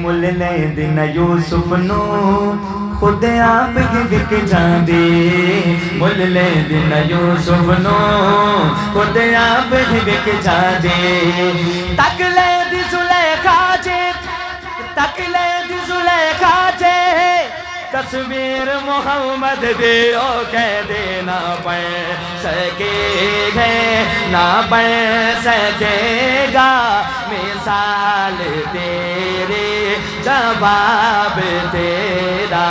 مل لے دن یوسف نو خود آپ ہی وک جاندے مل لے دن یوسف نو خود آپ ہی وک جاندے تک لے دی زلیخا جے تک لے دی زلیخا جے تصویر محمد دے او کہہ دے نہ پڑھ سکے گے نہ پڑھ سکے گا مثال تیرے جواب تیرا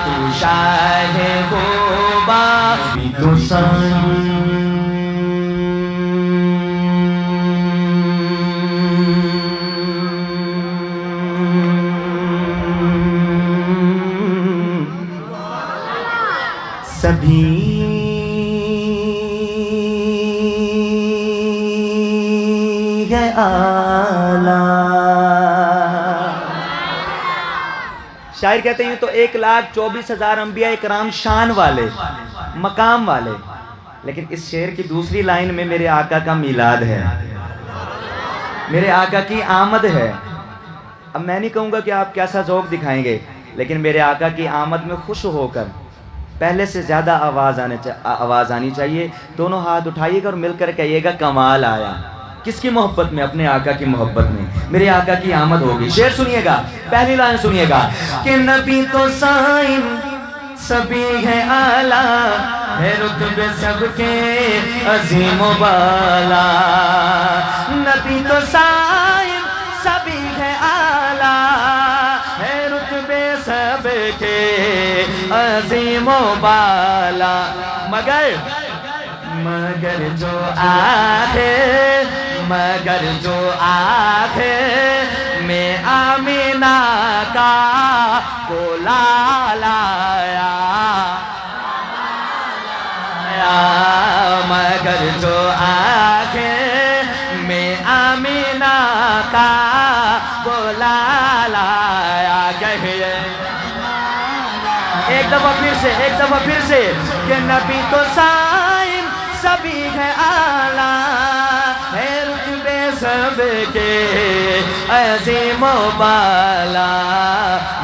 تو شاہ خوبا بھی تو سبھی ہے اعلیٰ۔ شاعر کہتے ہیں تو 1,24,000 انبیاء کرام شان والے مقام والے، لیکن اس شعر کی دوسری لائن میں میرے آقا کا میلاد ہے، میرے آقا کی آمد ہے۔ اب میں نہیں کہوں گا کہ آپ کیسا ذوق دکھائیں گے، لیکن میرے آقا کی آمد میں خوش ہو کر پہلے سے زیادہ آواز آنی چاہیے۔ دونوں ہاتھ اٹھائیے گا اور مل کر کہیے گا کمال آیا۔ کس کی محبت میں؟ اپنے آقا کی محبت میں۔ میرے آقا کی آمد ہوگی۔ شعر سنیے گا، پہلی لائن سنیے گا کہ نبی تو سائم سبھی ہے اعلیٰ ہے رتبے سب کے عظیم و بالا۔ نبی تو سائم سبھی ہے اعلیٰ ہے رتبے سب کے عظیم و بالا، مگر جو آخر میں آمینہ کا کولا لایا، مگر جو آخر میں آمینہ کا کولا لایا، کہیے ایک دفعہ پھر سے کہ نبی تو سائم سبھی ہے اعلیٰ ہے رتبے سب کے عظیم و بالا،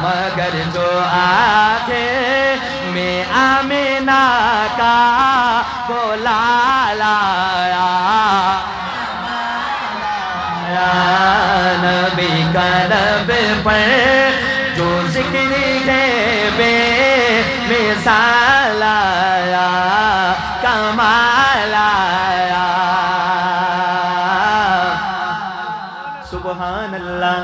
مگر جو آخر میں آمینہ کا کولا لایا، نبی کا رب پر جو ذکر ہے بے مثال آیا، کمال آیا، سبحان اللہ۔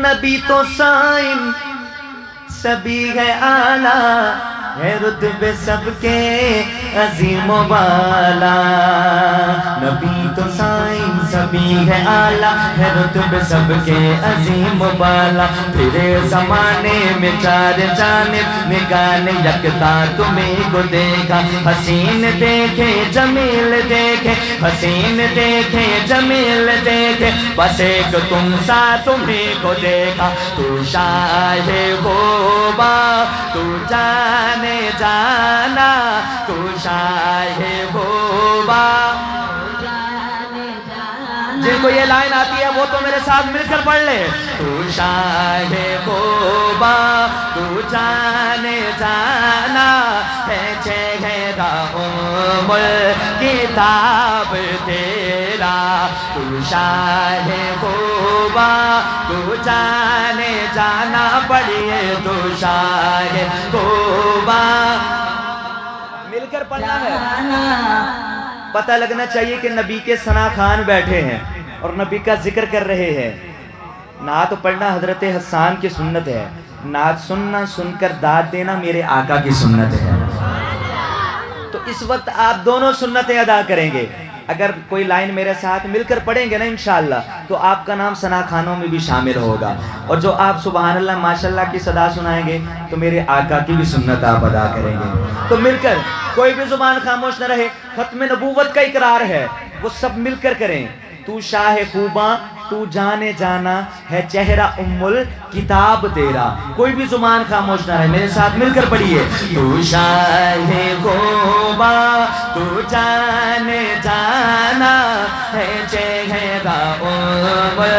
نبی تو سائم سبھی ہے اعلیٰ ہے رتبے سب کے عظیم و بالا، نبی تو سائم سبھی ہے اعلیٰ ہے رتبے سب کے عظیم و بالا۔ پھر زمانے میں چار جانب نگاہ نے یکتا تمہیں کو دیکھا، حسین دیکھے جمیل دیکھے، حسین دیکھے جمیل دیکھے، بس ایک تم سا تمہیں کو دیکھا، تو شاہ خوبا تو جانے جانا، تو شاہ خوبا۔ جن کو یہ لائن آتی ہے وہ تو میرے ساتھ مل کر پڑھ لے، تو شاہ خوبا تو جانے جانا ہے، چہرہ ام کتاب تیرا، تو شاہ خوبا تو جانے جانا، پڑھیے تو شاہ خوبا، مل کر پڑھنا ہے۔ پتہ لگنا چاہیے کہ نبی کے ثنا خان بیٹھے ہیں اور نبی کا ذکر کر رہے ہیں۔ نعت پڑھنا حضرت حسان کی سنت ہے، نعت سننا، سن کر داد دینا میرے آقا کی سنت ہے۔ تو اس وقت آپ دونوں سنتیں ادا کریں گے۔ اگر کوئی لائن میرے ساتھ مل کر پڑھیں گے نا انشاءاللہ تو آپ کا نام ثنا خانوں میں بھی شامل ہوگا، اور جو آپ سبحان اللہ ماشاءاللہ کی صدا سنائیں گے تو میرے آقا کی بھی سنت آپ ادا کریں گے۔ تو مل کر کوئی بھی زبان خاموش نہ رہے، ختم نبوت کا اقرار ہے، وہ سب مل کر کریں، تو شاہ خوباں تو جانے جانا ہے چہرہ امول کتاب تیرا. کوئی بھی زبان خاموش نہ رہے, میرے ساتھ مل کر پڑھیے. تو شاہ غوبا تو جانے جانا ہے چہرہ امول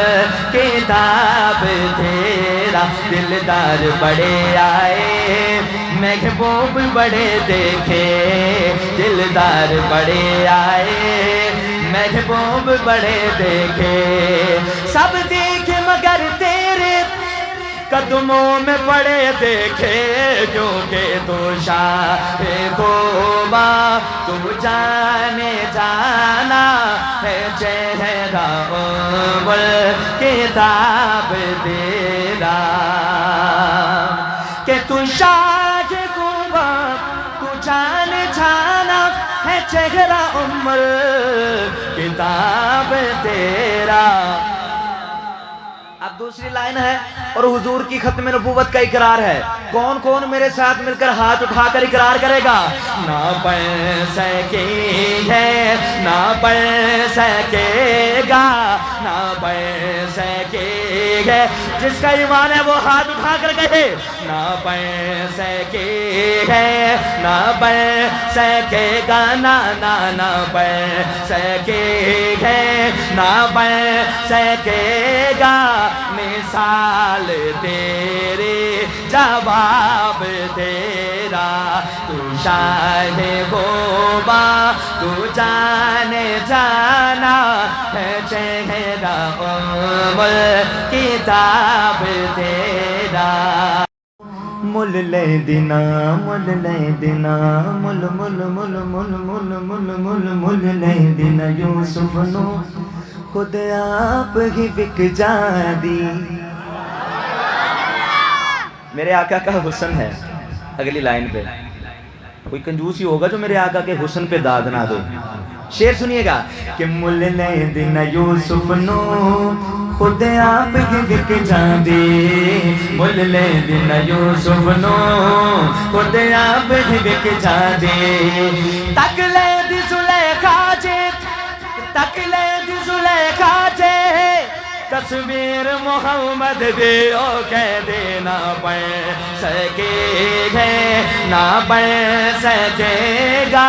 کتاب تیرا. دلدار بڑے آئے محبوب بڑے دیکھے, دلدار بڑے آئے محبوب بڑے دیکھے. سب دیکھے مگر تیرے قدموں میں پڑے دیکھے, کیونکہ تو شاہ غوبا تو جانے جانا ہے چہرہ امول کتاب تیرا. کہ تو شاہ غوبا تو جانے جانا ہے چہرہ امول کتاب تیرا. اب دوسری لائن ہے اور حضور کی ختم نبوت کا اقرار ہے. کون کون میرے ساتھ مل کر ہاتھ اٹھا کر اقرار کرے گا؟ نہ پڑھ سکی ہے نہ پڑھ سکے گا, نہ پڑھ سکے ہے. جس کا ایمان ہے وہ ہاتھ اٹھا کر کہے نہ پڑھ سکے ہے نہ پڑھ سکے گا, نہ پڑھ سکے ہے نہ پڑھ سکے گا. مثال تیرے جواب تیرا. تو شاہ غوبا تو جانے جانا ہے چہرہ امول کتاب تیرا. مل لے دینا مل لے دینا مل مل مل مل مل مل مل مل لے دینا. یوسف نو خود آپ ہی بک جا دی. میرے آقا کا حسن ہے. اگلی لائن پہ کوئی کنجوس ہی ہوگا جو میرے آقا کے حسن پہ داد نہ دے. شعر سنیے گا کہ مل لے دینا یوسف نو خود آپ ہی بک جا دے. مل لے دینا یوسف نو خود آپ ہی بک جا دے. تک لے دی زلیخا جے تک لے دی زلیخا جے تصویر محمد دے او کہہ دے. نہ پڑھ سکے ہے نہ پڑھ سکے گا.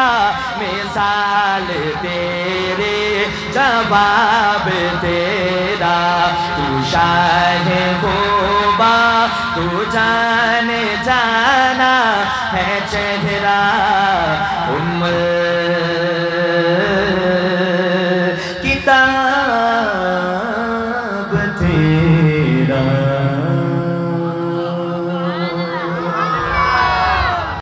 مثال تیرے جواب تیرا. تو شاہ غوبا تو جانے جانا ہے چہرہ